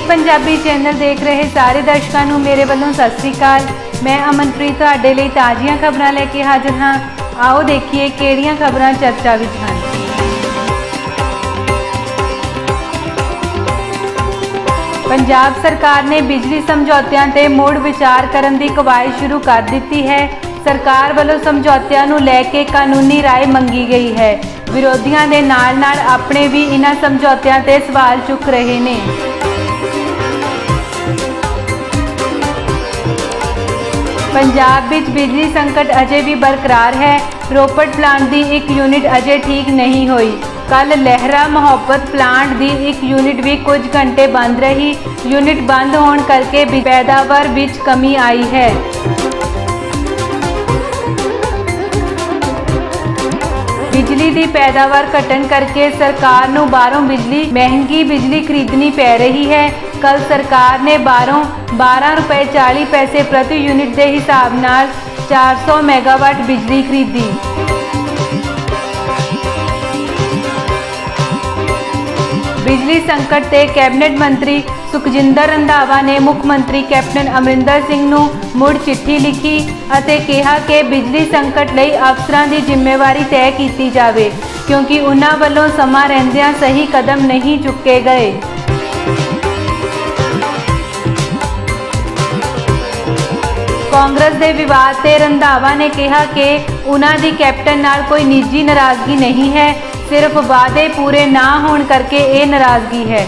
एक पंजाबी चैनल देख रहे सारे दर्शकों ਨੂੰ ਮੇਰੇ ਵੱਲੋਂ ਸਤਿ ਸ੍ਰੀ ਅਕਾਲ। मैं अमनप्रीत ਤੁਹਾਡੇ ਲਈ ਤਾਜ਼ੀਆਂ ਖਬਰਾਂ ਲੈ ਕੇ ਹਾਜ਼ਰ ਹਾਂ। आओ देखिए ਕਿਹੜੀਆਂ ਖਬਰਾਂ ਚਰਚਾ ਵਿੱਚ ਹਨ। पंजाब सरकार ने बिजली समझौतिਆਂ ਤੇ ਮੁੜ ਵਿਚਾਰ ਕਰਨ ਦੀ ਕਵਾਇਦ ਸ਼ੁਰੂ ਕਰ ਦਿੱਤੀ ਹੈ। सरकार ਵੱਲੋਂ ਸਮਝੌਤਿਆਂ ਨੂੰ ਲੈ ਕੇ ਕਾਨੂੰਨੀ ਰਾਏ ਮੰਗੀ ਗਈ ਹੈ। ਵਿਰੋਧੀਆਂ ਦੇ ਨਾਲ-ਨਾਲ ਆਪਣੇ ਵੀ ਇਹਨਾਂ ਸਮਝੌਤਿਆਂ ਤੇ ਸਵਾਲ ਚੁੱਕ ਰਹੇ ਨੇ। पंजाब विच बिजली संकट अजे भी बरकरार है। रोपड़ प्लांट की एक यूनिट अजे ठीक नहीं हुई। कल लहरा मोहब्बत प्लांट की एक यूनिट भी कुछ घंटे बंद रही। यूनिट बंद होने करके पैदावार विच कमी आई है। बिजली की पैदावार घटन करके सरकार नूं बाहरों बिजली महंगी बिजली खरीदनी पै रही है। कल सरकार ने बाहरों 12 रुपए 40 पैसे प्रति यूनिट के हिसाब नाल 400 मैगावाट बिजली खरीदी। बिजली संकट ते कैबिनेट मंत्री सुखजिंदर रंधावा ने मुख्यमंत्री कैप्टन अमरिंदर सिंह नूं मुड़ चिट्ठी लिखी अते कहा कि बिजली संकट लई अफसरां दी जिम्मेवारी तय की जावे क्योंकि उन्हां वल्लों समा रहिंदियां सही कदम नहीं चुके गए। कांग्रेस के विवाद से रंधावा ने कहा कि उन्हां दी कैप्टन नाल कोई निजी नाराजगी नहीं है, सिर्फ वादे पूरे ना होने करके ये नाराजगी है।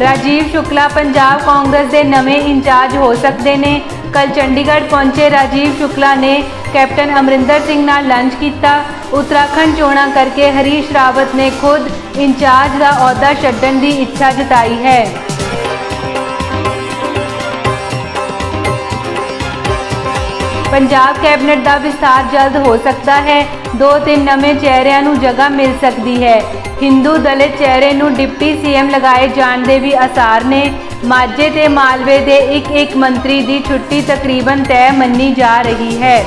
राजीव शुक्ला पंजाब कांग्रेस के नवे इंचार्ज हो सकते हैं। कल चंडीगढ़ पहुंचे राजीव शुक्ला ने कैप्टन अमरिंदर सिंह नाल लंच किया। उत्तराखंड चोणां करके हरीश रावत ने खुद इंचार्ज का अहुदा छड्डण की इच्छा जताई है। पंजाब कैबिनेट का विस्तार जल्द हो सकता है। 2-3 नवे चेहरिਆਂ ਨੂੰ जगह मिल सकती है। हिंदू दलित चेहरे ਨੂੰ डिप्टी सीएम लगाए जाने के भी आसार ने। माझे ते मालवे के एक मंत्री की छुट्टी तकरीबन तय मनी जा रही है।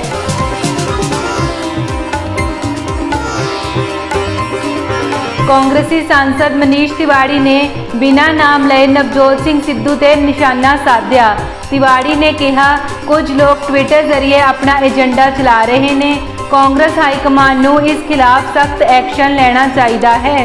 कांग्रेसी सांसद मनीष तिवाड़ी ने बिना नाम लए नवजोत सिंह सिद्धू ते निशाना साधा। तिवाड़ी ने कहा कुछ लोग ट्विटर जरिए अपना एजेंडा चला रहे हैं। कांग्रेस हाईकमान नूं इस खिलाफ सख्त एक्शन लेना चाहिए है।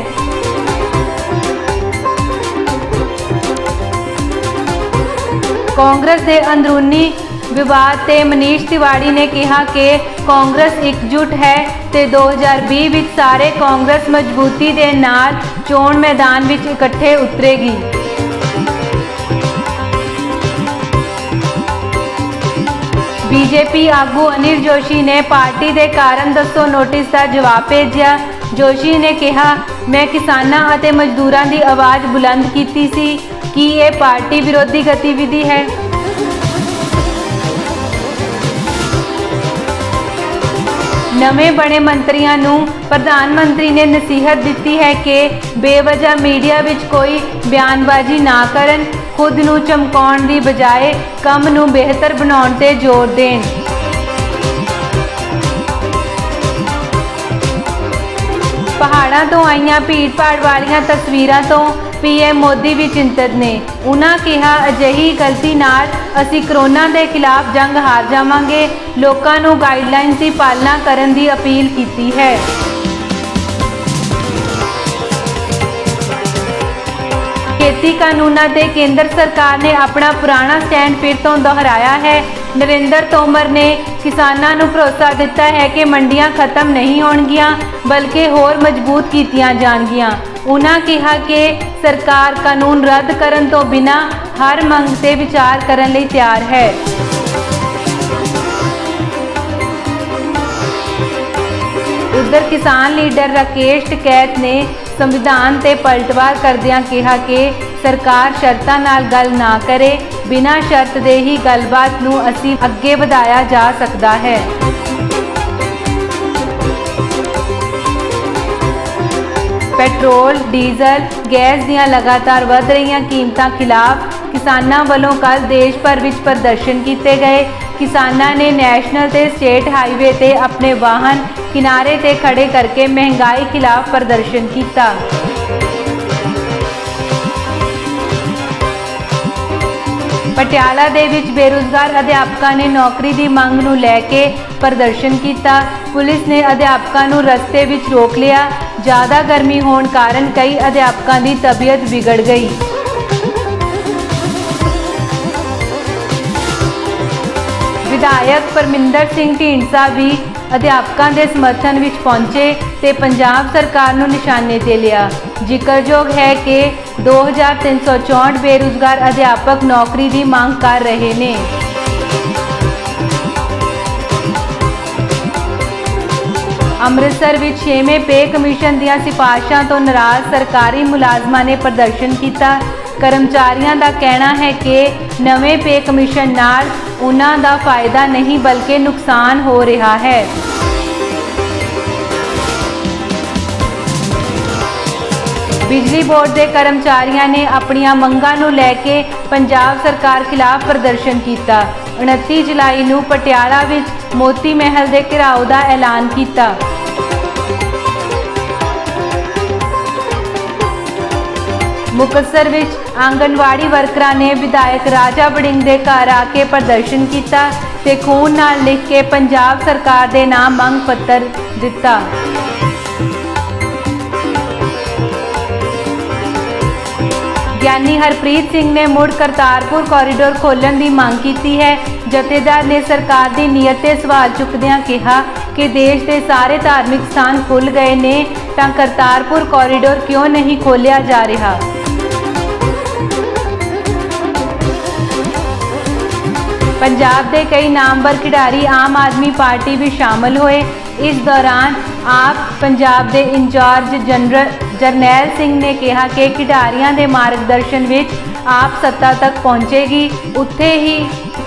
कांग्रेस के अंदरूनी विवाद ते मनीष तिवाड़ी ने कहा कि कांग्रेस एकजुट है ते 2020 विच सारे कांग्रेस मजबूती के नाल चोण मैदान विच इकट्ठे उतरेगी। बीजेपी आगू अनिल जोशी ने पार्टी के कारण दसो नोटिस का जवाब भेजा। जोशी ने कहा मैं किसानां अते मजदूरां की आवाज़ बुलंद की सी कि यह पार्टी विरोधी गतिविधि है। नवे बने मंत्रियों नूं प्रधानमंत्री ने नसीहत दी है कि बेवजह मीडिया विच कोई बयानबाजी ना करन, खुद नूं चमकाउण दी बजाय काम नूं बेहतर बनाउण ते जोर देण। पहाड़ां तो आईयां भीड़ भाड़ वालियां तस्वीरां तो पीएम मोदी भी चिंतित ने। उन्हां कहा अजिही गलती नाल असीं करोना के खिलाफ जंग हार जावांगे। लोकां नूं गाइडलाइनस की पालना करन दी अपील की है। खेती कानूनों ते केंद्र सरकार ने अपना पुराना स्टैंड फिर तो दोहराया है। नरेंद्र तोमर ने किसानों को भरोसा दिता है कि मंडियां खत्म नहीं होणगियां बल्कि होर मजबूत कीतियां जाणगियां। उन्हां कहा कि सरकार कानून रद्द करन तो बिना हर मंग से विचार करन लई तैयार है। उधर किसान लीडर राकेश टिकैत ने संविधान ते पलटवार करदियां कहा कि सरकार शर्तां नाल गल ना करे, बिना शर्त दे ही गलबात नूं असीं अगे वधाया जा सकदा है। पेट्रोल डीजल गैस दियां लगातार वध रही कीमतां खिलाफ किसानां वालों कल देश भर विच प्रदर्शन किए गए। किसानां ने नैशनल ते स्टेट हाईवे ते अपने वाहन किनारे ते खड़े करके महंगाई खिलाफ प्रदर्शन किया। पटियाला दे विच बेरोजगार अध्यापकों ने नौकरी की मंग नूं लैके प्रदर्शन किया। पुलिस ने अध्यापकों नूं रस्ते विच रोक लिया। ज़्यादा गर्मी होने कारण कई अध्यापकों की तबीयत बिगड़ गई। विधायक परमिंदर सिंह ढींडसा भी अध्यापकों के समर्थन विच पहुंचे ते पंजाब सरकार नूं निशाने ते लिया। जिक्रयोग है कि 2364 बेरोजगार अध्यापक नौकरी की मांग कर रहे ने। अमृतसर विच 6वें पे कमीशन दीआं सिफारिशां तो नाराज सरकारी मुलाजमां ने प्रदर्शन किया। कर्मचारियों का कहना है कि नवे पे कमीशन नाल उन्हां दा फायदा नहीं बल्कि नुकसान हो रहा है। बिजली बोर्ड के कर्मचारियों ने अपनियां मंगां नूं लैके पंजाब सरकार खिलाफ प्रदर्शन किया। 29 जुलाई नूं पटियाला विच मोती महल के घिराव का ऐलान किया। मुक्तसर विच आंगनवाड़ी वर्करां ने विधायक राजा वड़िंग के घर आके प्रदर्शन किया ते खून नाल लिख के पंजाब सरकार के नाम मंग पत्र दिता। ज्ञानी हरप्रीत सिंह ने मुड़ करतारपुर कॉरीडोर खोलने की मांग की है। जथेदार ने सरकार की नीयत ते सवाल चुकदियां कहा कि देश के सारे धार्मिक स्थान खुल गए ने तां करतारपुर कॉरीडोर क्यों नहीं खोलिया जा रहा। पंजाब के कई नामवर खिडारी आम आदमी पार्टी भी शामिल हुए। इस दौरान आप पंजाब के इंचार्ज जरनैल सिंह ने कहा कि खिडारियों के मार्गदर्शन विच आप सत्ता तक पहुंचेगी। उत्थे ही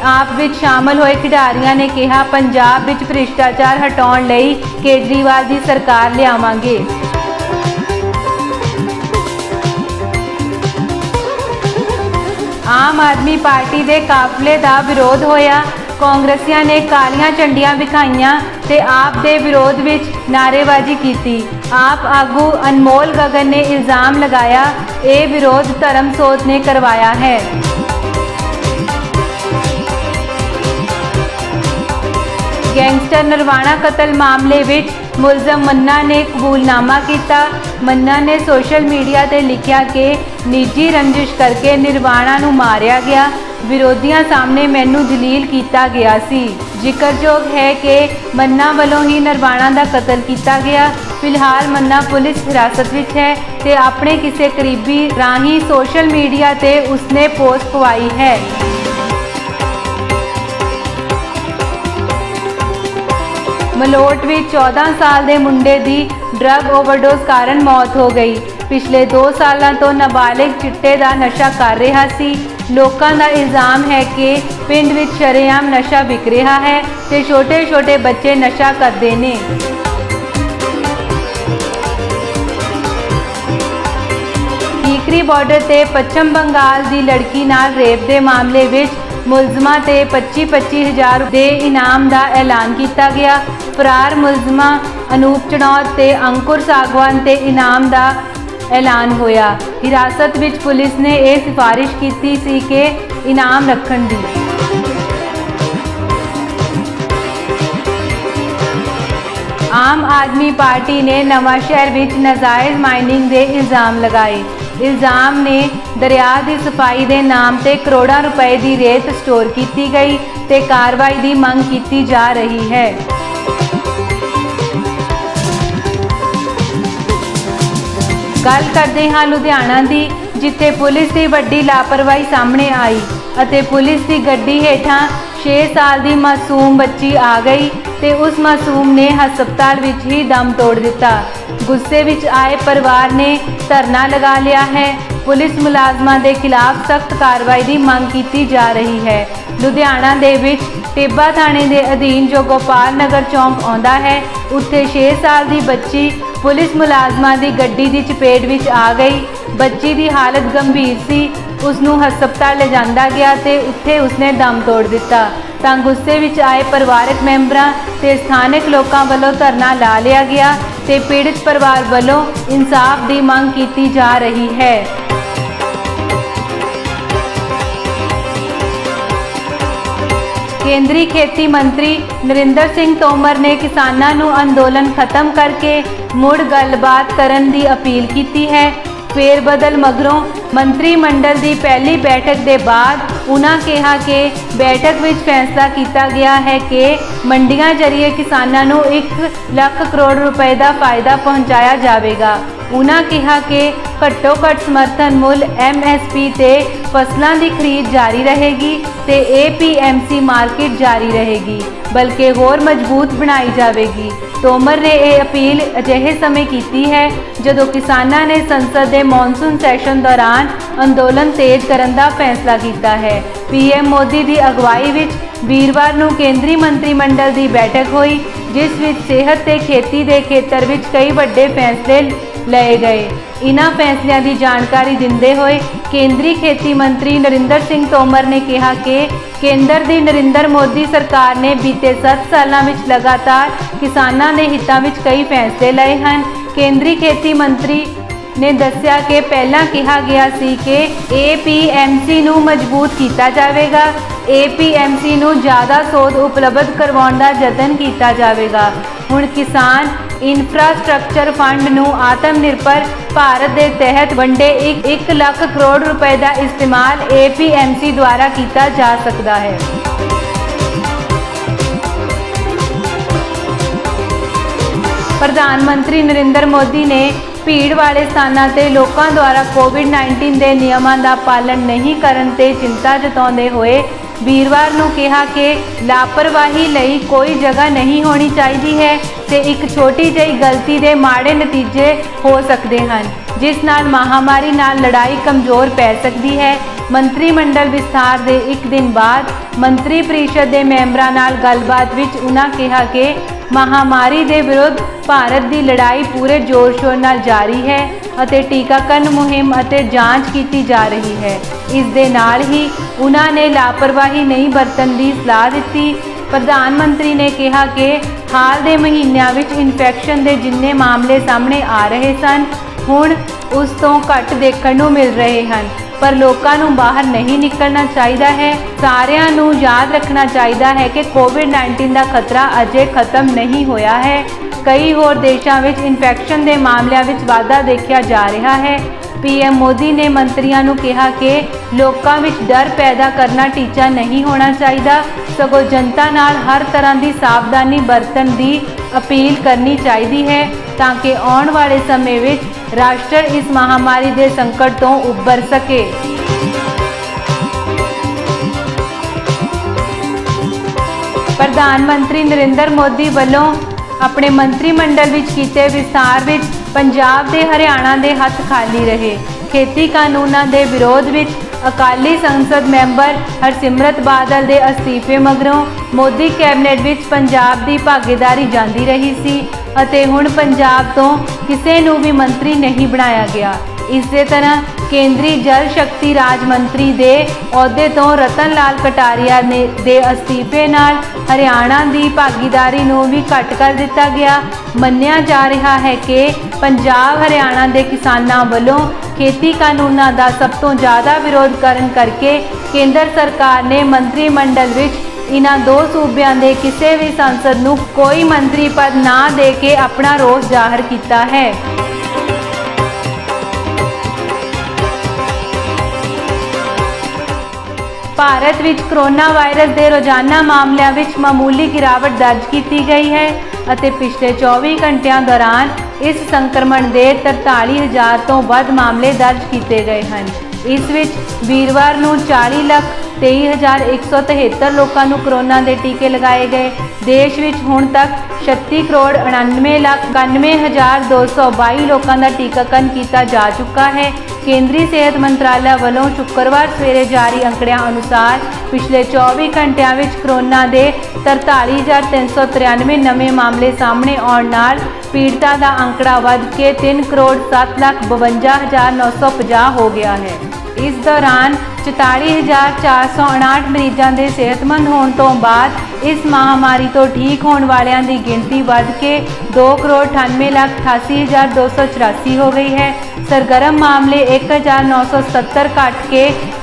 आप विच शामिल हुए खिडारियों ने कहा पंजाब विच भ्रिष्टाचार हटाउण लई केजरीवाल की सरकार लियावांगे। आम आदमी पार्टी के काफले का विरोध होया। कांग्रेसियां ने कालियां झंडियां विखाइयां ते आप दे विरोध विच नारेबाजी की। आप आगू अनमोल गगन ने इल्जाम लगाया ये विरोध धर्मसोत ने करवाया है। गैंगस्टर नरवाणा कतल मामले विच मुलजम मन्ना ने कबूलनामा किया। मन्ना ने सोशल मीडिया ते लिखा कि निजी रंजिश करके निर्वाणा नूं मारिया गया। विरोधियों सामने मैनू जलील किया गया सी। जिक्रयोग है कि मन्ना वालों ही नरवाणा का कतल किया गया। फिलहाल मन्ना पुलिस हिरासत विच है ते अपने किसी करीबी राही सोशल मीडिया ते उसने पोस्ट पवाई है। मलोट में 14 साल के मुंडे की ड्रग ओवरडोज कारण मौत हो गई। पिछले 2 सालों तो नाबालिग चिट्टे का नशा कर रहा सी। लोगों का इल्जाम है कि पिंड विच शरेआम नशा विक रहा है ते छोटे छोटे बच्चे नशा करते हैं। टीकरी बॉर्डर ते पश्चिम बंगाल की लड़की नाल रेप के मामले विच मुलजमां ते 25-25 हज़ार के इनाम का ऐलान किया गया। फरार मुलजमां अनूप चढ़ौत ते अंकुर सागवान ते इनाम का ऐलान होया। हिरासत विच पुलिस ने यह सिफारिश की सी कि इनाम रखण दी। आम आदमी पार्टी ने नवांशहर विच नाजायज़ माइनिंग के इल्जाम लगाए। इल्जाम ने दरिया की सफाई के नाम से करोड़ों रुपए की रेत स्टोर की गई ते कार्रवाई की मंग की जा रही है। गल करते हाँ लुधियाना की, जिथे पुलिस की वड्डी लापरवाही सामने आई अते पुलिस की गड्डी हेठां 6 साल की मासूम बच्ची आ गई ते उस मासूम ने हस्पताल विच ही दम तोड़ दिता। गुस्से विच आए परिवार ने धरना लगा लिया है। पुलिस मुलाजमां के खिलाफ सख्त कार्रवाई की मांग की जा रही है। लुधियाना दे विच टिब्बा थाने के अधीन जो गोपाल नगर चौंक आउंदा है, उत्थे 6 साल की बच्ची पुलिस मुलाजमां की गड्डी की चपेट विच आ गई। बच्ची की हालत गंभीर सी। ਉਸ ਨੂੰ ਹਸਪਤਾਲ ਲਿਜਾਂਦਾ ਗਿਆ ਤੇ ਉੱਥੇ ਉਸਨੇ ਦਮ ਤੋੜ ਦਿੱਤਾ ਤਾਂ ਗੁੱਸੇ ਵਿੱਚ ਆਏ ਪਰਿਵਾਰਕ ਮੈਂਬਰਾਂ ਤੇ ਸਥਾਨਕ ਲੋਕਾਂ ਵੱਲੋਂ ਧਰਨਾ ਲਾ ਲਿਆ ਗਿਆ ਤੇ ਪੀੜਤ ਪਰਿਵਾਰ ਵੱਲੋਂ ਇਨਸਾਫ ਦੀ ਮੰਗ ਕੀਤੀ ਜਾ ਰਹੀ ਹੈ। ਕੇਂਦਰੀ ਖੇਤੀ ਮੰਤਰੀ ਨਰਿੰਦਰ ਸਿੰਘ ਤੋਮਰ ਨੇ ਕਿਸਾਨਾਂ ਨੂੰ ਅੰਦੋਲਨ ਖਤਮ ਕਰਕੇ ਮੁੜ ਗੱਲਬਾਤ ਕਰਨ ਦੀ ਅਪੀਲ ਕੀਤੀ ਹੈ। ਫੇਰ ਬਦਲ ਮਗਰੋਂ ਮੰਤਰੀ ਮੰਡਲ ਦੀ ਪਹਿਲੀ ਬੈਠਕ ਦੇ ਬਾਅਦ ਉਨ੍ਹਾਂ ਕਿਹਾ ਕਿ ਬੈਠਕ ਵਿੱਚ ਫੈਸਲਾ ਕੀਤਾ ਗਿਆ ਹੈ ਕਿ ਮੰਡੀਆਂ ਜ਼ਰੀਏ ਕਿਸਾਨਾਂ ਨੂੰ 1 ਲੱਖ ਕਰੋੜ ਰੁਪਏ ਦਾ ਫਾਇਦਾ ਪਹੁੰਚਾਇਆ ਜਾਵੇਗਾ। ਉਨ੍ਹਾਂ ਕਿਹਾ ਕਿ ਘੱਟੋ ਘੱਟ ਸਮਰਥਨ ਮੁੱਲ MSP ਤੇ ਫਸਲਾਂ ਦੀ ਖਰੀਦ ਜਾਰੀ ਰਹੇਗੀ ਤੇ APMC ਮਾਰਕੀਟ ਜਾਰੀ ਰਹੇਗੀ, ਬਲਕਿ ਹੋਰ ਮਜ਼ਬੂਤ ਬਣਾਈ ਜਾਵੇਗੀ। ਤੋਮਰ ਨੇ ਇਹ ਅਪੀਲ ਅਜਿਹੇ ਸਮੇਂ ਕੀਤੀ ਹੈ ਜਦੋਂ ਕਿਸਾਨਾਂ ਨੇ ਸੰਸਦ ਦੇ ਮੌਨਸੂਨ ਸੈਸ਼ਨ ਦੌਰਾਨ ਅੰਦੋਲਨ ਤੇਜ਼ ਕਰਨ ਦਾ ਫੈਸਲਾ ਕੀਤਾ ਹੈ। PM ਮੋਦੀ ਦੀ ਅਗਵਾਈ ਵਿੱਚ ਵੀਰਵਾਰ ਨੂੰ ਕੇਂਦਰੀ ਮੰਤਰੀ ਮੰਡਲ ਦੀ ਬੈਠਕ ਹੋਈ, ਜਿਸ ਵਿੱਚ ਸਿਹਤ ਤੇ ਖੇਤੀ ਦੇ ਖੇਤਰ ਵਿੱਚ ਕਈ ਵੱਡੇ ਫੈਸਲੇ ਲਏ ਗਏ। ਇਨ੍ਹਾਂ ਫੈਸਲਿਆਂ ਦੀ ਜਾਣਕਾਰੀ ਦਿੰਦੇ ਹੋਏ ਕੇਂਦਰੀ ਖੇਤੀ ਮੰਤਰੀ ਨਰਿੰਦਰ ਸਿੰਘ ਤੋਮਰ ਨੇ ਕਿਹਾ ਕਿ ਕੇਂਦਰ ਦੀ ਨਰਿੰਦਰ ਮੋਦੀ ਸਰਕਾਰ ਨੇ ਬੀਤੇ 7 ਸਾਲਾਂ ਵਿੱਚ ਲਗਾਤਾਰ ਕਿਸਾਨਾਂ ਦੇ ਹਿੱਤਾਂ ਵਿੱਚ ਕਈ ਫੈਸਲੇ ਲਏ ਹਨ। ਕੇਂਦਰੀ ਖੇਤੀ ਮੰਤਰੀ ਨੇ ਦੱਸਿਆ ਕਿ ਪਹਿਲਾਂ ਕਿਹਾ ਗਿਆ ਸੀ ਕਿ APMC ਨੂੰ ਮਜ਼ਬੂਤ ਕੀਤਾ ਜਾਵੇਗਾ, APMC ਨੂੰ ਜ਼ਿਆਦਾ ਸੋਧ ਉਪਲਬਧ ਕਰਵਾਉਣ ਦਾ ਯਤਨ ਕੀਤਾ ਜਾਵੇਗਾ। ਹੁਣ ਕਿਸਾਨ ਇਨਫਰਾਸਟ੍ਰਕਚਰ ਫੰਡ ਨੂੰ ਆਤਮ ਨਿਰਭਰ ਭਾਰਤ ਦੇ ਤਹਿਤ ਵੰਡੇ 1 ਲੱਖ ਕਰੋੜ ਰੁਪਏ ਦਾ ਇਸਤੇਮਾਲ APMC ਦੁਆਰਾ ਕੀਤਾ ਜਾ ਸਕਦਾ ਹੈ। ਪ੍ਰਧਾਨ ਮੰਤਰੀ ਨਰਿੰਦਰ ਮੋਦੀ ਨੇ ਭੀੜ ਵਾਲੇ ਸਥਾਨਾਂ ਤੇ ਲੋਕਾਂ ਦੁਆਰਾ COVID-19 ਦੇ ਨਿਯਮਾਂ ਦਾ ਪਾਲਣ ਨਹੀਂ ਕਰਨ ਤੇ ਚਿੰਤਾ ਜਤਾਉਂਦੇ ਹੋਏ ਵੀਰਵਾਰ ਨੂੰ ਕਿਹਾ ਕਿ ਲਾਪਰਵਾਹੀ ਲਈ ਕੋਈ ਜਗ੍ਹਾ ਨਹੀਂ ਹੋਣੀ ਚਾਹੀਦੀ ਹੈ ਤੇ ਇੱਕ ਛੋਟੀ ਜਿਹੀ ਗਲਤੀ ਦੇ ਮਾੜੇ ਨਤੀਜੇ ਹੋ ਸਕਦੇ ਹਨ, ਜਿਸ ਨਾਲ ਮਹਾਮਾਰੀ ਨਾਲ ਲੜਾਈ ਕਮਜ਼ੋਰ ਪੈ ਸਕਦੀ ਹੈ। ਮੰਤਰੀ ਮੰਡਲ ਵਿਸਥਾਰ ਦੇ ਇੱਕ ਦਿਨ ਬਾਅਦ ਮੰਤਰੀ ਪਰਿਸ਼ਦ ਦੇ ਮੈਂਬਰਾਂ ਨਾਲ ਗੱਲਬਾਤ ਵਿੱਚ ਉਨ੍ਹਾਂ ਕਿਹਾ ਕਿ ਮਹਾਮਾਰੀ ਦੇ ਵਿਰੁੱਧ ਭਾਰਤ ਦੀ ਲੜਾਈ ਪੂਰੇ ਜ਼ੋਰ-ਸ਼ੋਰ ਨਾਲ ਜਾਰੀ ਹੈ ਅਤੇ ਟੀਕਾਕਰਨ ਮੁਹਿੰਮ ਅਤੇ ਜਾਂਚ ਕੀਤੀ ਜਾ ਰਹੀ ਹੈ। ਇਸ ਦੇ ਨਾਲ ਹੀ ਉਨ੍ਹਾਂ ਨੇ ਲਾਪਰਵਾਹੀ ਨਹੀਂ ਵਰਤਣ ਦੀ ਸਲਾਹ ਦਿੱਤੀ। ਪ੍ਰਧਾਨ ਮੰਤਰੀ ਨੇ ਕਿਹਾ ਕਿ ਹਾਲ ਦੇ ਮਹੀਨਿਆਂ ਵਿੱਚ ਇਨਫੈਕਸ਼ਨ ਦੇ ਜਿੰਨੇ ਮਾਮਲੇ ਸਾਹਮਣੇ ਆ ਰਹੇ ਸਨ, ਹੁਣ ਉਸ ਤੋਂ ਘੱਟ ਦੇਖਣ ਨੂੰ ਮਿਲ ਰਹੇ ਹਨ, ਪਰ ਲੋਕਾਂ ਨੂੰ ਬਾਹਰ ਨਹੀਂ ਨਿਕਲਣਾ ਚਾਹੀਦਾ ਹੈ। ਸਾਰਿਆਂ ਨੂੰ ਯਾਦ ਰੱਖਣਾ ਚਾਹੀਦਾ ਹੈ ਕਿ COVID-19 ਦਾ ਖਤਰਾ ਅਜੇ ਖਤਮ ਨਹੀਂ ਹੋਇਆ ਹੈ। ਕਈ ਹੋਰ ਦੇਸ਼ਾਂ ਵਿੱਚ ਇਨਫੈਕਸ਼ਨ ਦੇ ਮਾਮਲਿਆਂ ਵਿੱਚ ਵਾਧਾ ਦੇਖਿਆ ਜਾ ਰਿਹਾ ਹੈ। PM ਮੋਦੀ ਨੇ ਮੰਤਰੀਆਂ ਨੂੰ ਕਿਹਾ ਕਿ ਲੋਕਾਂ ਵਿੱਚ ਡਰ ਪੈਦਾ ਕਰਨਾ ਟੀਚਾ ਨਹੀਂ ਹੋਣਾ ਚਾਹੀਦਾ, ਸਗੋਂ ਜਨਤਾ ਨਾਲ ਹਰ ਤਰ੍ਹਾਂ ਦੀ ਸਾਵਧਾਨੀ ਵਰਤਣ ਦੀ ਅਪੀਲ ਕਰਨੀ ਚਾਹੀਦੀ ਹੈ ਤਾਂ ਕਿ ਆਉਣ ਵਾਲੇ ਸਮੇਂ ਵਿੱਚ ਰਾਸ਼ਟਰ ਇਸ ਮਹਾਮਾਰੀ ਦੇ ਸੰਕਟ ਤੋਂ ਉੱਭਰ ਸਕੇ। ਪ੍ਰਧਾਨ ਮੰਤਰੀ ਨਰਿੰਦਰ ਮੋਦੀ ਵੱਲੋਂ ਆਪਣੇ ਮੰਤਰੀ ਮੰਡਲ ਵਿੱਚ ਕੀਤੇ ਵਿਸਥਾਰ ਵਿੱਚ ਪੰਜਾਬ ਤੇ ਹਰਿਆਣਾ ਦੇ ਹੱਥ ਖਾਲੀ ਰਹੇ। ਖੇਤੀ ਕਾਨੂੰਨਾਂ ਦੇ ਵਿਰੋਧ ਵਿੱਚ ਅਕਾਲੀ ਸੰਸਦ ਮੈਂਬਰ ਹਰਸਿਮਰਤ ਬਾਦਲ ਦੇ ਅਸਤੀਫੇ ਮਗਰੋਂ ਮੋਦੀ ਕੈਬਨਿਟ ਵਿੱਚ ਪੰਜਾਬ ਦੀ ਭਾਗੀਦਾਰੀ ਜਾਂਦੀ ਰਹੀ ਸੀ ਅਤੇ ਹੁਣ ਪੰਜਾਬ ਤੋਂ ਕਿਸੇ ਨੂੰ ਵੀ ਮੰਤਰੀ ਨਹੀਂ ਬਣਾਇਆ ਗਿਆ। ਇਸੇ ਤਰ੍ਹਾਂ ਕੇਂਦਰੀ ਜਲ ਸ਼ਕਤੀ ਰਾਜ ਮੰਤਰੀ ਦੇ ਅਹੁਦੇ ਤੋਂ ਰਤਨ ਲਾਲ ਕਟਾਰੀਆ ਦੇ ਅਸਤੀਫੇ ਨਾਲ ਹਰਿਆਣਾ ਦੀ ਭਾਗੀਦਾਰੀ ਨੂੰ ਵੀ ਘੱਟ ਕਰ ਦਿੱਤਾ ਗਿਆ। ਮੰਨਿਆ ਜਾ ਰਿਹਾ ਹੈ ਕਿ ਪੰਜਾਬ ਹਰਿਆਣਾ ਦੇ ਕਿਸਾਨਾਂ ਵੱਲੋਂ ਖੇਤੀ ਕਾਨੂੰਨਾਂ ਦਾ ਸਭ ਤੋਂ ਜ਼ਿਆਦਾ ਵਿਰੋਧ ਕਰਨ ਕਰਕੇ ਕੇਂਦਰ ਸਰਕਾਰ ਨੇ ਮੰਤਰੀ ਮੰਡਲ ਵਿੱਚ ਇਹਨਾਂ ਦੋ ਸੂਬਿਆਂ ਦੇ ਕਿਸੇ ਵੀ ਸੰਸਦ ਨੂੰ ਕੋਈ ਮੰਤਰੀ ਪਦ ਨਾ ਦੇ ਕੇ ਆਪਣਾ ਰੋਸ ਜ਼ਾਹਰ ਕੀਤਾ ਹੈ। ਭਾਰਤ ਵਿੱਚ ਕੋਰੋਨਾ ਵਾਇਰਸ ਦੇ ਰੋਜ਼ਾਨਾ ਮਾਮਲਿਆਂ ਵਿੱਚ ਮਾਮੂਲੀ ਗਿਰਾਵਟ ਦਰਜ ਕੀਤੀ ਗਈ ਹੈ ਅਤੇ ਪਿਛਲੇ 24 ਘੰਟਿਆਂ ਦੌਰਾਨ ਇਸ ਸੰਕਰਮਣ ਦੇ 43,000 ਤੋਂ ਵੱਧ ਮਾਮਲੇ ਦਰਜ ਕੀਤੇ ਗਏ ਹਨ। ਇਸ ਵਿੱਚ ਵੀਰਵਾਰ ਨੂੰ 40,23,173 ਲੋਕਾਂ ਨੂੰ ਕੋਰੋਨਾ ਦੇ ਟੀਕੇ ਲਗਾਏ ਗਏ। ਦੇਸ਼ ਵਿੱਚ ਹੁਣ ਤੱਕ 36,99,92,222 ਲੋਕਾਂ ਦਾ ਟੀਕਾਕਰਨ ਕੀਤਾ ਜਾ ਚੁੱਕਾ ਹੈ। ਕੇਂਦਰੀ ਸਿਹਤ ਮੰਤਰਾਲਾ ਵੱਲੋਂ ਸ਼ੁੱਕਰਵਾਰ ਸਵੇਰੇ ਜਾਰੀ ਅੰਕੜਿਆਂ ਅਨੁਸਾਰ ਪਿਛਲੇ 24 ਘੰਟਿਆਂ ਵਿੱਚ ਕਰੋਨਾ ਦੇ 43,393 ਨਵੇਂ ਮਾਮਲੇ ਸਾਹਮਣੇ ਆਉਣ ਨਾਲ ਪੀੜਤਾਂ ਦਾ ਅੰਕੜਾ ਵੱਧ ਕੇ 3,07,52,950 ਹੋ ਗਿਆ ਹੈ। इस दौरान 44,459 मरीजों के सेहतमंद होने तो बाद इस महामारी तो ठीक होने वालों की गिनती बढ़ के 2,98,88,284 हो गई है। सरगर्म मामले 1,970 घट के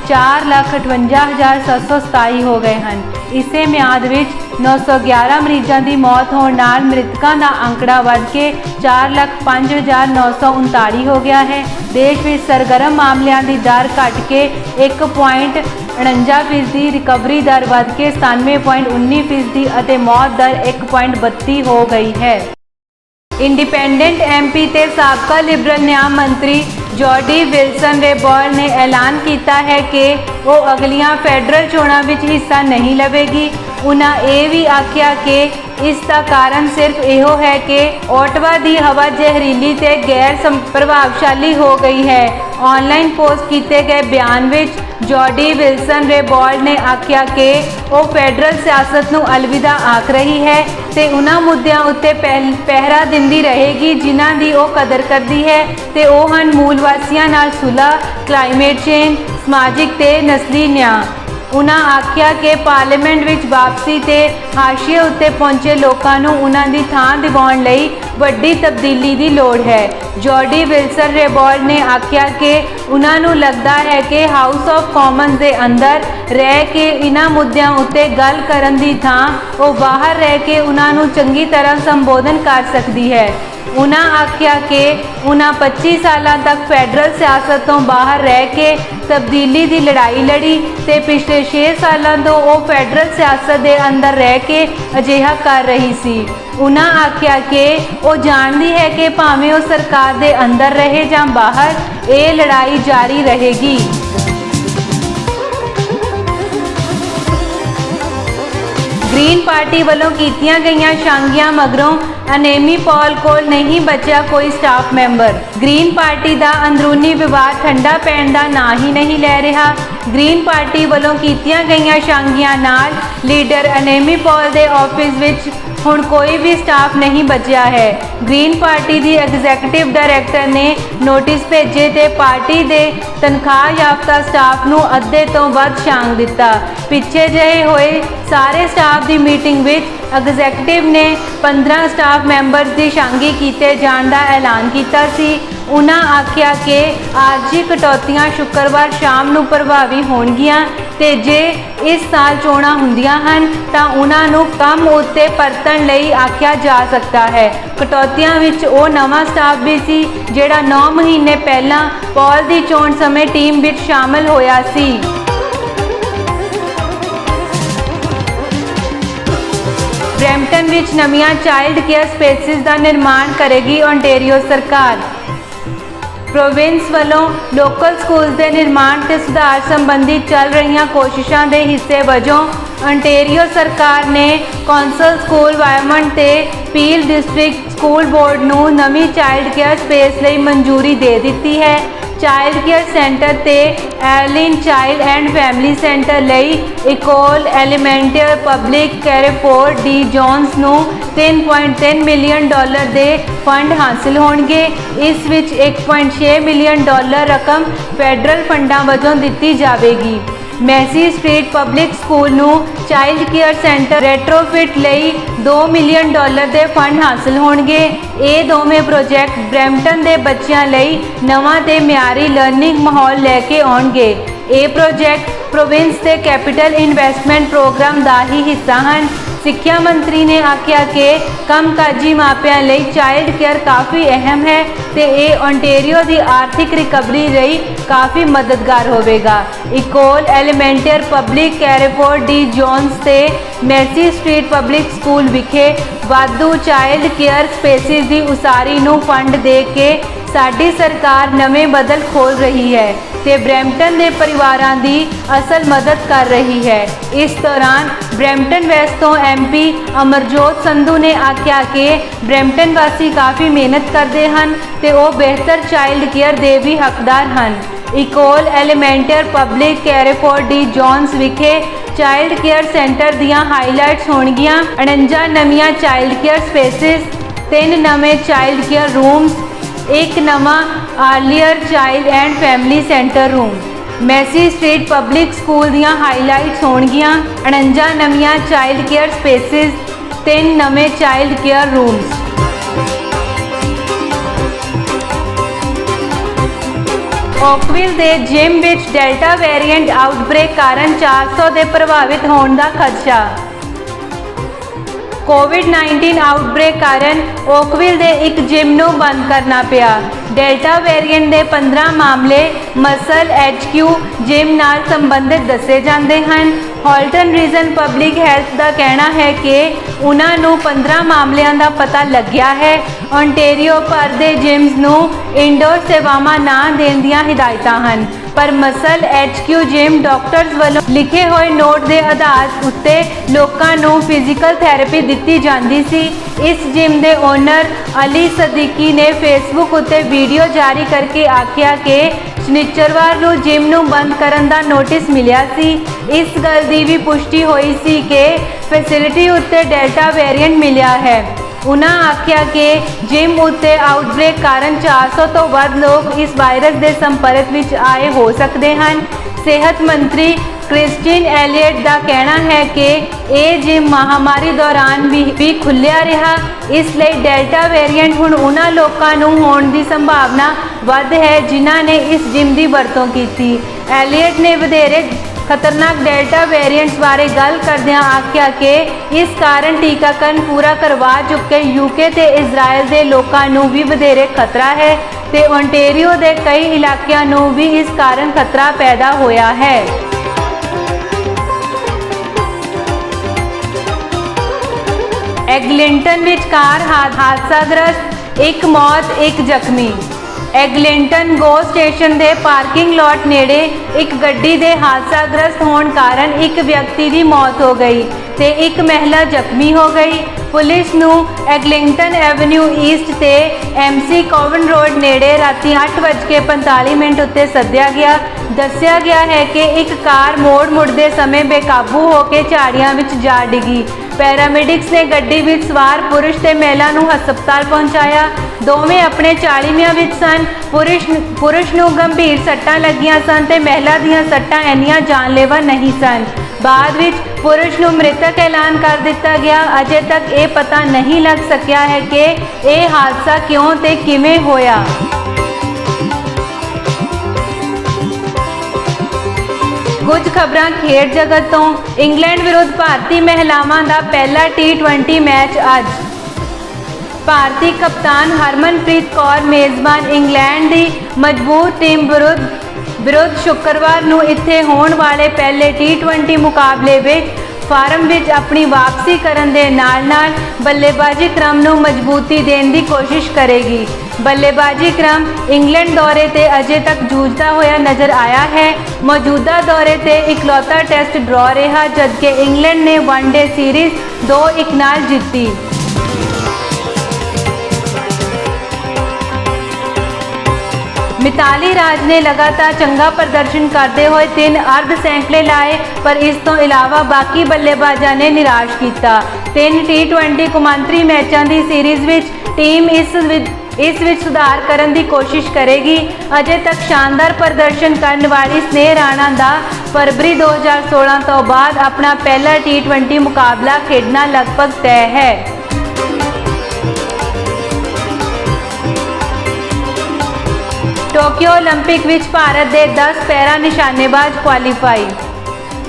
4,58,727 हो गए हैं। इसे म्याद विच 911 मरीजों की मौत होने नाल मृतकों का अंकड़ा बढ़ के 4,05,939 हो गया है। देश में सरगर्म मामलों की दर घट के 1.49%, रिकवरी दर बढ़ के 97.19% और मौत दर 1.32 हो गई है। इंडिपेंडेंट MP ते साबका लिबरल न्याय मंत्री जॉर्डी विल्सन-रैबॉर्ड ने ऐलान किया है कि वो अगलियां फैडरल चोणां विच हिस्सा नहीं लवेगी। उन्हें यह भी आख्या कि इसका कारण सिर्फ यो है कि ओटावा की हवा जहरीली ते गैर प्रभावशाली हो गई है। ऑनलाइन पोस्ट किए गए बयान में जॉर्डी विल्सन-रैबॉर्ड ने आख्या कि वो फैडरल सियासत नूं अलविदा आख रही है ते उन्हां मुद्दों उत्ते पहरा दिंदी रहेगी जिन्हां दी वो कदर करती है ते वो हन मूल वासियां नाल सुलह, क्लाइमेट चेंज, समाजिक ते नस्ली न्याय। उन्हां आख्या कि पार्लीमेंट विच वापसी ते हाशिए उत्ते पहुंचे लोगों नूं उन्हां दी थां दिवाउण लई वड्डी तब्दीली की लोड़ है। जॉर्डी विल्सन-रैबॉर्ड ने आख्या कि उन्हां नूं लगता है कि हाउस ऑफ कॉमन्स के अंदर रह के इन्हां मुद्दों उत्ते गल करन दी थां वो बाहर रह के उन्हां नूं चंगी तरह संबोधन कर सकती है। उन्हें आख्या कि उन्हें 25 साल तक फैडरल सियासत तो बाहर रह के तब्दीली की लड़ाई लड़ी ते पिछले 6 सालों तो वो फैडरल सियासत के अंदर रह के अजिहा कर रही सी। उन्हें आख्या कि वो जानती है कि भावें वो सरकार के अंदर रहे या बाहर ये लड़ाई जारी रहेगी। ग्रीन पार्टी वालों कीतियां गईयां शांगियां मगरों अनेमी पॉल कोल नहीं बचा कोई स्टाफ मैंबर। ग्रीन पार्टी का अंदरूनी विवाद ठंडा पैण का ना ही नहीं लै रहा। ग्रीन पार्टी वालों कीतियां गईयां शांगियां नाल लीडर अनेमी पॉल के ऑफिस विच हुण कोई भी स्टाफ नहीं बचा है। ग्रीन पार्टी की एग्जैक्टिव डायरैक्टर ने नोटिस भेजे ते पार्टी के तनख्वाह याफ्ता स्टाफ नूं अद्धे तो वध छांग दिता। पिछे जहे होए सारे स्टाफ की मीटिंग विच एग्जैक्टिव ने 15 स्टाफ मैंबर्स की शांगी किए जाने का ऐलान किया सी। उन्हें आख्या कि आरजी कटौतियां शुक्रवार शाम नूं प्रभावी होणगियां ते जे इस साल चोणां हुंदियां हन तां उन्हां नूं काम उत्ते परतण लई आख्या जा सकता है। कटौतियां विच वो नवां स्टाफ भी सी जिहड़ा 9 महीने पहलां पॉल की चोण समय टीम विच शामिल होया सी। ब्रैम्पटन विच नवीं चाइल्ड केयर स्पेसिस का निर्माण करेगी ओंटारियो सरकार। प्रोविंस वालों लोकल स्कूल्स के निर्माण ते सुधार संबंधी चल रही कोशिशों के हिस्से वजों ओंटारियो सरकार ने कौंसल स्कूल वायमंड ते पील डिस्ट्रिक्ट स्कूल बोर्ड नूं नवीं चाइल्ड केयर स्पेस लई मंजूरी दे दी है। चाइल्ड केयर सेंटर ते EarlyON child and family centre लई École Élémentaire Publique Carrefour des नूं $3.3 मिलियन के फंड हासिल होणगे। इस विच $1.6 मिलियन रकम फैडरल फंडां वजों दित्ती जावेगी। मैसी स्ट्रीट पब्लिक स्कूल नूं चाइल्ड केयर सेंटर रेट्रोफिट लई $2 मिलियन के फंड हासिल होणगे। ये दोवें प्रोजैक्ट ब्रैम्पटन के बच्चों लई नवां ते म्यारी लर्निंग माहौल लैके आउणगे। ये प्रोजैक्ट प्रोविंस के कैपिटल इन्वेस्टमेंट प्रोग्राम का ही हिस्सा हैं। सिक्ख्या मंत्री ने आख्या कि कामकाजी मापियां लई चाइल्ड केयर काफ़ी अहम है तो ये ओंटारियो की आर्थिक रिकवरी लई काफ़ी मददगार होवेगा। École Élémentaire Publique Carrefour des ते मैसी स्ट्रीट पब्लिक स्कूल विखे वाधू चाइल्ड केयर स्पेसिस की उसारी नूं फंड दे के साडी सरकार नवे बदल खोल रही है ते ब्रैम्पटन के परिवारों की असल मदद कर रही है। इस दौरान ब्रैम्पटन वेस्ट तो MP अमरजोत संधू ने आख्या कि ब्रैम्पटन वासी काफ़ी मेहनत करते हैं ते वो बेहतर चाइल्ड केयर के भी हकदार हैं। ਇਕੋਲ ਐਲੀਮੈਂਟਰ ਪਬਲਿਕ ਕੈਰੇਫੋਰਡ ਡੀ ਜੌਨਸ ਵਿਖੇ ਚਾਈਲਡ ਕੇਅਰ ਸੈਂਟਰ ਦੀਆਂ ਹਾਈਲਾਈਟਸ ਹੋਣਗੀਆਂ। 49 ਨਵੀਆਂ ਚਾਈਲਡ ਕੇਅਰ ਸਪੇਸਿਸ, 3 ਨਵੇਂ ਚਾਈਲਡ ਕੇਅਰ ਰੂਮਸ, ਇੱਕ ਨਵਾਂ EarlyON child and family centre room. Massey street public school ਦੀਆਂ ਹਾਈਲਾਈਟਸ ਹੋਣਗੀਆਂ। 49 ਨਵੀਆਂ ਚਾਈਲਡ ਕੇਅਰ ਸਪੇਸਿਸ, 3 ਨਵੇਂ ਚਾਈਲਡ ਕੇਅਰ ਰੂਮਸ। ਓਕਵਿਲ ਦੇ ਜਿਮ ਵਿੱਚ ਡੈਲਟਾ ਵੇਰੀਐਂਟ ਆਊਟਬ੍ਰੇਕ ਕਾਰਨ 400 ਦੇ ਪ੍ਰਭਾਵਿਤ ਹੋਣ ਦਾ ਖਦਸ਼ਾ। कोविड-19 आउटब्रेक कारण ओकविल ਦੇ ਇੱਕ ਜਿਮ ਨੂੰ ਬੰਦ ਕਰਨਾ ਪਿਆ। ਡੈਲਟਾ ਵੇਰੀਐਂਟ ਦੇ 15 ਮਾਮਲੇ ਮਸਲ HQ ਜਿਮ ਨਾਲ ਸੰਬੰਧਿਤ ਦੱਸੇ ਜਾਂਦੇ ਹਨ। ਹਾਲਟਨ ਰੀਜਨ ਪਬਲਿਕ ਹੈਲਥ ਦਾ ਕਹਿਣਾ ਹੈ ਕਿ ਉਹਨਾਂ ਨੂੰ 15 ਮਾਮਲਿਆਂ ਦਾ ਪਤਾ ਲੱਗਿਆ ਹੈ। ਓਨਟਾਰੀਓ ਭਰ ਦੇ ਜਿਮਸ ਨੂੰ ਇੰਡੋਰ ਸੇਵਾਵਾਂ ਨਾ ਦੇਣ ਦੀਆਂ ਹਿਦਾਇਤਾਂ ਹਨ, ਪਰ ਮਸਲ HQ ਜਿਮ ਡਾਕਟਰਸ ਵੱਲੋਂ ਲਿਖੇ ਹੋਏ ਨੋਟ ਦੇ ਆਧਾਰ ਉੱਤੇ ਲੋਕਾਂ ਨੂੰ ਫਿਜ਼ੀਕਲ ਥੈਰੇਪੀ ਦਿੱਤੀ ਜਾਂਦੀ ਸੀ। ਇਸ ਜਿਮ ਦੇ ਓਨਰ ਅਲੀ ਸਦੀਕੀ ਨੇ ਫੇਸਬੁੱਕ ਉੱਤੇ ਵੀਡੀਓ ਜਾਰੀ ਕਰਕੇ ਆਖਿਆ ਕਿ ਸ਼ਨੀਚਰਵਾਰ ਨੂੰ ਜਿਮ ਨੂੰ ਬੰਦ ਕਰਨ ਦਾ ਨੋਟਿਸ ਮਿਲਿਆ ਸੀ। ਇਸ ਗੱਲ ਦੀ ਵੀ ਪੁਸ਼ਟੀ ਹੋਈ ਸੀ ਕਿ ਫੈਸਿਲਿਟੀ ਉੱਤੇ ਡੈਲਟਾ ਵੇਰੀਐਂਟ ਮਿਲਿਆ ਹੈ। ਉਹਨਾਂ ਆਖਿਆ ਕਿ ਜਿਮ ਉੱਤੇ ਆਊਟਬ੍ਰੇਕ ਕਾਰਨ 400 ਤੋਂ ਵੱਧ ਲੋਕ ਇਸ ਵਾਇਰਸ ਦੇ ਸੰਪਰਕ ਵਿੱਚ ਆਏ ਹੋ ਸਕਦੇ ਹਨ। ਸਿਹਤ ਮੰਤਰੀ ਕ੍ਰਿਸਟੀਨ ਐਲੀਅਟ ਦਾ ਕਹਿਣਾ ਹੈ ਕਿ ਇਹ ਜਿਮ ਮਹਾਮਾਰੀ ਦੌਰਾਨ ਵੀ ਖੁੱਲ੍ਹਿਆ ਰਿਹਾ। ਇਸ ਲਈ ਡੈਲਟਾ ਵੇਰੀਐਂਟ ਹੁਣ ਉਹਨਾਂ ਲੋਕਾਂ ਨੂੰ ਹੋਣ ਦੀ ਸੰਭਾਵਨਾ ਵੱਧ ਹੈ ਜਿਨ੍ਹਾਂ ਨੇ ਇਸ ਜਿਮ ਦੀ ਵਰਤੋਂ ਕੀਤੀ। ਐਲੀਅਟ ਨੇ ਵਧੇਰੇ ਖਤਰਨਾਕ ਡੈਲਟਾ ਵੇਰੀਐਂਟਸ ਬਾਰੇ ਗੱਲ ਕਰਦਿਆਂ ਆਖਿਆ ਕਿ ਇਸ ਕਾਰਨ ਟੀਕਾਕਰਨ ਪੂਰਾ ਕਰਵਾ ਚੁੱਕੇ UK ਤੇ ਇਜ਼ਰਾਈਲ ਦੇ ਲੋਕਾਂ ਨੂੰ ਵੀ ਵਧੇਰੇ ਖਤਰਾ ਹੈ ਤੇ ਓਨਟਾਰੀਓ ਦੇ ਕਈ ਇਲਾਕਿਆਂ ਨੂੰ ਵੀ ਇਸ ਕਾਰਨ ਖਤਰਾ ਪੈਦਾ ਹੋਇਆ ਹੈ। ਐਗਲਿੰਟਨ ਵਿੱਚ ਕਾਰ ਹਾਦਸਾਗ੍ਰਸਤ, ਇੱਕ ਮੌਤ ਇੱਕ ਜ਼ਖਮੀ। ਐਗਲਿੰਟਨ ਗੋ ਸਟੇਸ਼ਨ ਦੇ ਪਾਰਕਿੰਗ ਲਾਟ ਨੇੜੇ ਇੱਕ ਗੱਡੀ ਦੇ ਹਾਦਸਾਗ੍ਰਸਤ ਹੋਣ ਕਾਰਨ ਇੱਕ ਵਿਅਕਤੀ ਦੀ ਮੌਤ ਹੋ ਗਈ ਤੇ ਇੱਕ ਮਹਿਲਾ ਜ਼ਖਮੀ ਹੋ ਗਈ। ਪੁਲਿਸ ਨੂੰ ਐਗਲਿੰਟਨ ਐਵਨਿਊ ਈਸਟ ਤੇ MC ਕੋਵਨ ਰੋਡ ਨੇੜੇ ਰਾਤੀ 8:45 ਉੱਤੇ ਸੱਦਿਆ ਗਿਆ। ਦੱਸਿਆ ਗਿਆ ਹੈ ਕਿ ਇੱਕ ਕਾਰ ਮੋੜ ਮੁੜਦੇ ਸਮੇਂ ਬੇਕਾਬੂ ਹੋ ਕੇ ਝਾੜੀਆਂ ਵਿੱਚ ਜਾ ਡਿੱਗੀ। ਪੈਰਾਮੈਡਿਕਸ ਨੇ ਗੱਡੀ ਵਿੱਚ ਸਵਾਰ ਪੁਰਸ਼ ਤੇ ਮਹਿਲਾ ਨੂੰ ਹਸਪਤਾਲ ਪਹੁੰਚਾਇਆ। ਦੋਵੇਂ ਆਪਣੇ 40ਵਿਆਂ ਵਿੱਚ ਸਨ। ਪੁਰਸ਼ ਨੂੰ ਗੰਭੀਰ ਸੱਟਾਂ ਲੱਗੀਆਂ ਸਨ ਤੇ ਮਹਿਲਾ ਦੀਆਂ ਸੱਟਾਂ ਇੰਨੀਆਂ ਜਾਨਲੇਵਾ ਨਹੀਂ ਸਨ। ਬਾਅਦ ਵਿੱਚ ਪੁਰਸ਼ ਨੂੰ ਮ੍ਰਿਤਕ ਐਲਾਨ ਕਰ ਦਿੱਤਾ ਗਿਆ। ਅਜੇ ਤੱਕ ਇਹ ਪਤਾ ਨਹੀਂ ਲੱਗ ਸਕਿਆ ਹੈ ਕਿ ਇਹ ਹਾਦਸਾ ਕਿਉਂ ਤੇ ਕਿਵੇਂ ਹੋਇਆ। ਕੁਝ ਖਬਰਾਂ ਖੇਡ ਜਗਤ ਤੋਂ। ਇੰਗਲੈਂਡ ਵਿਰੁੱਧ ਭਾਰਤੀ ਮਹਿਲਾਵਾਂ ਦਾ ਪਹਿਲਾ T20 ਮੈਚ ਅੱਜ। ਭਾਰਤੀ ਕਪਤਾਨ ਹਰਮਨਪ੍ਰੀਤ ਕੌਰ ਮੇਜ਼ਬਾਨ ਇੰਗਲੈਂਡ ਦੀ ਮਜ਼ਬੂਤ ਟੀਮ ਵਿਰੁੱਧ ਸ਼ੁੱਕਰਵਾਰ ਨੂੰ ਇੱਥੇ ਹੋਣ ਵਾਲੇ ਪਹਿਲੇ T20 ਮੁਕਾਬਲੇ ਵਿੱਚ ਫਾਰਮ ਵਿੱਚ ਆਪਣੀ ਵਾਪਸੀ ਕਰਨ ਦੇ ਨਾਲ-ਨਾਲ ਬੱਲੇਬਾਜ਼ੀ ਕ੍ਰਮ ਨੂੰ ਮਜ਼ਬੂਤੀ ਦੇਣ ਦੀ ਕੋਸ਼ਿਸ਼ ਕਰੇਗੀ। ਬੱਲੇਬਾਜ਼ੀ ਕ੍ਰਮ ਇੰਗਲੈਂਡ ਦੌਰੇ ਤੇ ਅਜੇ ਤੱਕ ਜੂਝਦਾ ਹੋਇਆ ਨਜ਼ਰ ਆਇਆ ਹੈ। ਮੌਜੂਦਾ ਦੌਰੇ ਤੇ ਇਕਲੌਤਾ ਟੈਸਟ ਡਰਾਅ ਰਿਹਾ ਜਦਕਿ ਇੰਗਲੈਂਡ ਨੇ ਵਨਡੇ ਸੀਰੀਜ਼ 2-1 ਨਾਲ ਜਿੱਤੀ। ਮਿਤਾਲੀ ਰਾਜ ਨੇ ਲਗਾਤਾਰ ਚੰਗਾ ਪ੍ਰਦਰਸ਼ਨ ਕਰਦੇ ਹੋਏ 3 ਅਰਧ ਸੈਂਕੜੇ ਲਾਏ, ਪਰ ਇਸ ਤੋਂ ਇਲਾਵਾ ਬਾਕੀ ਬੱਲੇਬਾਜ਼ਾਂ ਨੇ ਨਿਰਾਸ਼ ਕੀਤਾ। 3 T20 ਕੌਮਾਂਤਰੀ ਮੈਚਾਂ ਦੀ ਸੀਰੀਜ਼ ਵਿੱਚ ਟੀਮ ਇਸ ਵਿੱਚ ਸੁਧਾਰ ਕਰਨ ਦੀ ਕੋਸ਼ਿਸ਼ ਕਰੇਗੀ। ਅਜੇ ਤੱਕ ਸ਼ਾਨਦਾਰ ਪ੍ਰਦਰਸ਼ਨ ਕਰਨ ਵਾਲੀ ਸਨੇਹ ਰਾਣਾ ਦਾ ਫਰਵਰੀ 2016 ਤੋਂ ਬਾਅਦ ਆਪਣਾ ਪਹਿਲਾ T20 ਮੁਕਾਬਲਾ ਖੇਡਣਾ ਲਗਭਗ ਤੈਅ ਹੈ। ਟੋਕੀਓ ਓਲੰਪਿਕ ਵਿੱਚ ਭਾਰਤ ਦੇ 10 ਪੈਰਾ ਨਿਸ਼ਾਨੇਬਾਜ਼ ਕੁਆਲੀਫਾਈ।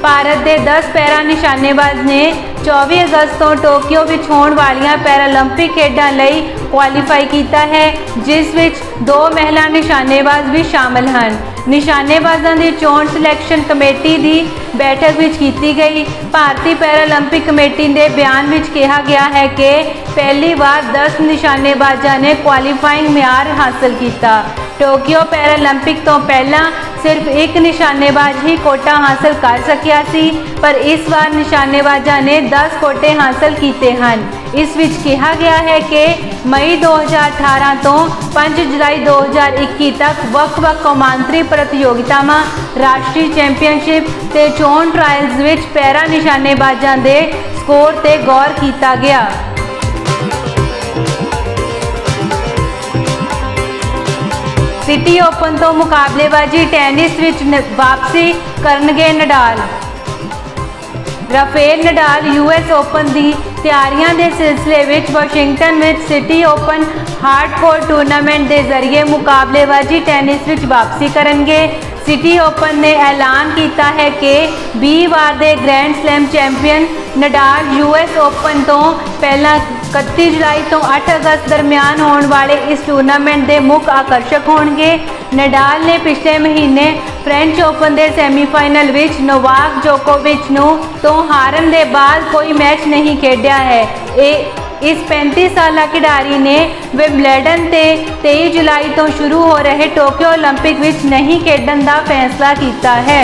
ਭਾਰਤ ਦੇ 10 ਪੈਰਾ ਨਿਸ਼ਾਨੇਬਾਜ਼ ਨੇ 24 ਅਗਸਤ ਤੋਂ ਟੋਕੀਓ ਵਿੱਚ ਹੋਣ ਵਾਲੀਆਂ ਪੈਰਾਲੰਪਿਕ ਖੇਡਾਂ ਲਈ ਕੁਆਲੀਫਾਈ ਕੀਤਾ ਹੈ, ਜਿਸ ਵਿੱਚ 2 ਮਹਿਲਾ ਨਿਸ਼ਾਨੇਬਾਜ਼ ਵੀ ਸ਼ਾਮਲ ਹਨ। ਨਿਸ਼ਾਨੇਬਾਜ਼ਾਂ ਦੀ ਚੋਣ ਸਿਲੈਕਸ਼ਨ ਕਮੇਟੀ ਦੀ ਬੈਠਕ ਵਿੱਚ ਕੀਤੀ ਗਈ। ਭਾਰਤੀ ਪੈਰਾਲੰਪਿਕ ਕਮੇਟੀ ਦੇ ਬਿਆਨ ਵਿੱਚ ਕਿਹਾ ਗਿਆ ਹੈ ਕਿ ਪਹਿਲੀ ਵਾਰ 10 ਨਿਸ਼ਾਨੇਬਾਜ਼ਾਂ ਨੇ ਕੁਆਲੀਫਾਈਂਗ ਮਿਆਰ ਹਾਸਲ ਕੀਤਾ। ਟੋਕੀਓ ਪੈਰਾਲੰਪਿਕ ਤੋਂ ਪਹਿਲਾਂ ਸਿਰਫ ਇੱਕ ਨਿਸ਼ਾਨੇਬਾਜ਼ ਹੀ ਕੋਟਾ ਹਾਸਲ ਕਰ ਸਕਿਆ ਸੀ, ਪਰ ਇਸ ਵਾਰ ਨਿਸ਼ਾਨੇਬਾਜ਼ਾਂ ਨੇ 10 ਕੋਟੇ ਹਾਸਲ ਕੀਤੇ ਹਨ। ਇਸ ਵਿੱਚ ਕਿਹਾ ਗਿਆ ਹੈ ਕਿ मई 2018 तो 5 जुलाई 2021 तक ਵੱਖ-ਵੱਖ ਕੌਮਾਂਤਰੀ ਪ੍ਰਤੀਯੋਗਿਤਾਵਾਂ, ਰਾਸ਼ਟਰੀ ਚੈਂਪੀਅਨਸ਼ਿਪ ਤੇ ਚੋਣ ਟਰਾਇਲਸ ਵਿੱਚ ਪੈਰਾ ਨਿਸ਼ਾਨੇਬਾਜ਼ਾਂ ਦੇ ਸਕੋਰ ਤੇ ਗੌਰ ਕੀਤਾ ਗਿਆ। ਸਿਟੀ ਓਪਨ ਤੋਂ ਮੁਕਾਬਲੇਬਾਜ਼ੀ ਟੈਨਿਸ ਵਿੱਚ ਵਾਪਸੀ ਕਰਨਗੇ Nadal. Rafael Nadal US open ਦੀ ਤਿਆਰੀਆਂ ਦੇ ਸਿਲਸਿਲੇ ਵਿੱਚ ਵਾਸ਼ਿੰਗਟਨ ਵਿੱਚ ਸਿਟੀ ਓਪਨ ਹਾਰਡਕੋਰ ਟੂਰਨਾਮੈਂਟ ਦੇ ਜ਼ਰੀਏ ਮੁਕਾਬਲੇਬਾਜ਼ੀ ਟੈਨਿਸ ਵਿੱਚ ਵਾਪਸੀ ਕਰਨਗੇ। ਸਿਟੀ ਓਪਨ ਨੇ ਐਲਾਨ ਕੀਤਾ ਹੈ ਕਿ 20 ਵਾਰ ਦੇ grand slam champion Nadal US open ਤੋਂ ਪਹਿਲਾਂ 31 ਜੁਲਾਈ ਤੋਂ 8 ਅਗਸਤ ਦਰਮਿਆਨ ਹੋਣ ਵਾਲੇ ਇਸ ਟੂਰਨਾਮੈਂਟ ਦੇ ਮੁੱਖ ਆਕਰਸ਼ਕ ਹੋਣਗੇ। ਨਡਾਲ ਨੇ ਪਿਛਲੇ ਮਹੀਨੇ ਫ੍ਰੈਂਚ ਓਪਨ ਦੇ ਸੈਮੀਫਾਈਨਲ ਵਿੱਚ ਨੋਵਾਕ ਜੋਕੋਵਿਚ ਨੂੰ ਤੋਂ ਹਾਰਨ ਦੇ ਬਾਅਦ ਕੋਈ ਮੈਚ ਨਹੀਂ ਖੇਡਿਆ ਹੈ। इस 35 साला खिडारी ने विंबलडन ते 23 जुलाई तो शुरू हो रहे टोक्यो ओलंपिक विच नहीं खेडण दा फैसला कीता है।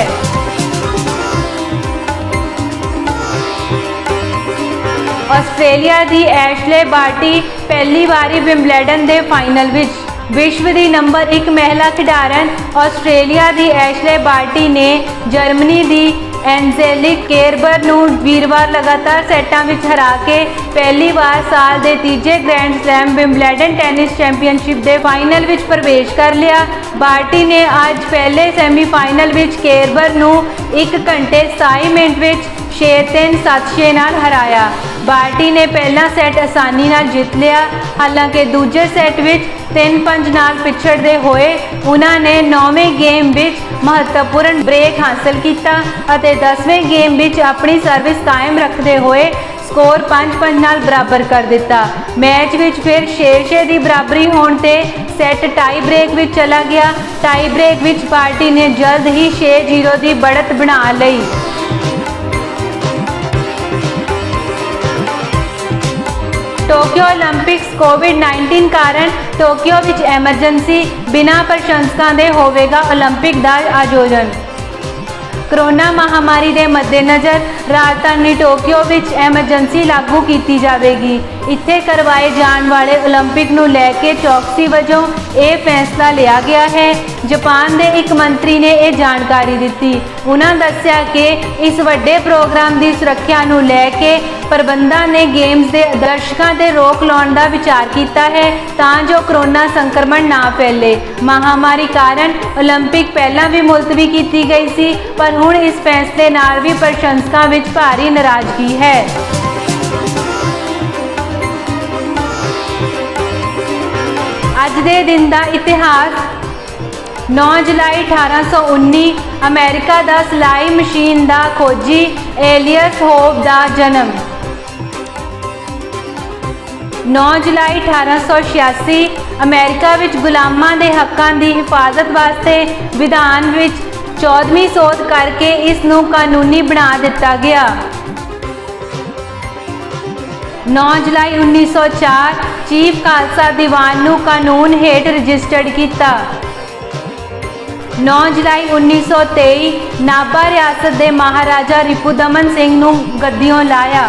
आस्ट्रेलिया दी एशले बार्टी पहली बारी विंबलडन दे फाइनल विच। विश्व की नंबर 1 महिला खिडारन आस्ट्रेलिया की एशले बार्टी ने जर्मनी की एंजेलिक केरबर नूं वीरवार लगातार सैटां विच हरा के पहली बार साल के तीजे grand slam Wimbledon tennis championship के फाइनल विच प्रवेश कर लिया। बार्टी ने आज पहले सैमीफाइनल विच केरबर नूं 1 घंटे 27 मिनट विच 6-3 7-6 नाल हराया। बार्टी ने पहला सैट आसानी नाल जित लिया। हालांकि दूजे सैट विच 3-5 नाल पिछड़ते हुए उन्होंने 9वें गेम विच महत्वपूर्ण ब्रेक हासिल किया और 10वें गेम विच अपनी सर्विस कायम रखते हुए स्कोर 5-5 नाल बराबर कर दिता। मैच विच फिर 6-6 की बराबरी होने ते सैट टाई ब्रेक विच चला गया। टाई ब्रेक विच बार्टी ने जल्द ही 6-0 की बढ़त बना लई। टोक्यो ओलंपिक्स कोविड-19 कारण टोक्यो विच एमरजेंसी बिना प्रशंसकों के होवेगा ओलंपिक का आयोजन। कोरोना महामारी के मद्देनज़र राजधानी टोक्यो विच एमरजेंसी लागू की जाएगी। इत्थे करवाए जाने वाले ओलंपिक नूं लैके चौकसी वजों यह फैसला लिया गया है। जापान के एक मंत्री ने यह जानकारी दी। उन्होंने दस्सिया कि इस वड्डे प्रोग्राम की सुरक्षा नूं लैके प्रबंधकों ने गेम्स के दर्शकों से रोक लाने का विचार किया है तां जो कोरोना संक्रमण ना फैले। महामारी कारण ओलंपिक पहला भी मुलतवी की गई सी, पर हुण इस फैसले नाल भी प्रशंसकों विच भारी नाराजगी है। अज दे दिन का इतिहास 9 जुलाई 1819 अमेरिका का सिलाई मशीन का खोजी एलियस होब का जन्म। 9 जुलाई 1886 अमेरिका विच गुलामां दे हक्कां दी हिफाजत वास्ते विधान विच 14वीं सोध करके इस नूं कानूनी बना दिता गया। 9 जुलाई 1904 चीफ खालसा दीवान नूं कानून हेठ रजिस्टर्ड किया। 9 जुलाई 1923 नाभा रियासत के महाराजा रिपुदमन सिंह नूं गद्दियों लाया।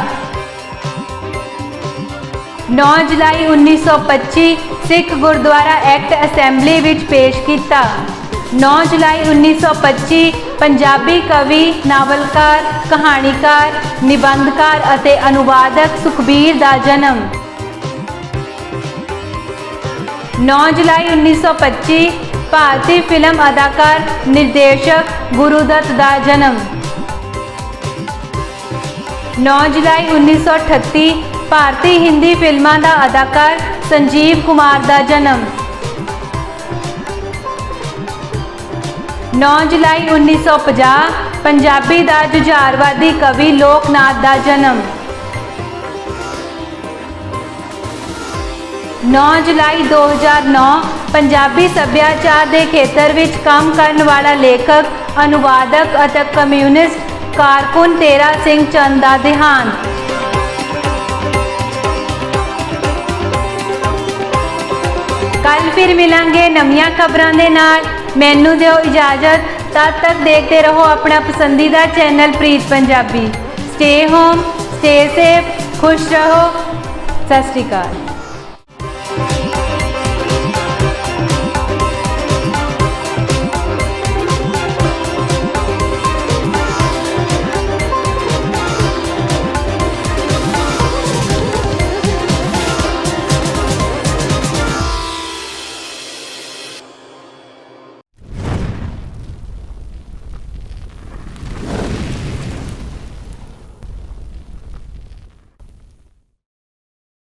9 जुलाई 1925 सिख गुरुद्वारा एक्ट असैंबली विच पेश किया। 9 जुलाई 1925 पंजाबी कवि, नावलकार, कहानीकार, निबंधकार अते अनुवादक सुखबीर का जन्म। 9 जुलाई 1925 भारतीय फिल्म अदाकार निर्देशक गुरुदत्त का जन्म। 9 जुलाई 1938 भारतीय हिंदी फिल्मों का अदाकार संजीव कुमार का जन्म। 9 जुलाई 1950 पंजाबी का जुझारवादी कवि लोकनाथ का जन्म। 9 जुलाई 2009 पंजाबी सभ्याचार के खेतर विच काम करने वाला लेखक, अनुवादक और कम्यूनिस्ट कारकुन तेरा सिंह चंद का देहांत। कल फिर मिलांगे नवीं खबरों के नाल। मैनू दिओ इजाजत, तद तक देखते रहो अपना पसंदीदा channel Preet Punjabi. Stay home, stay safe, खुश रहो। सत श्री अकाल।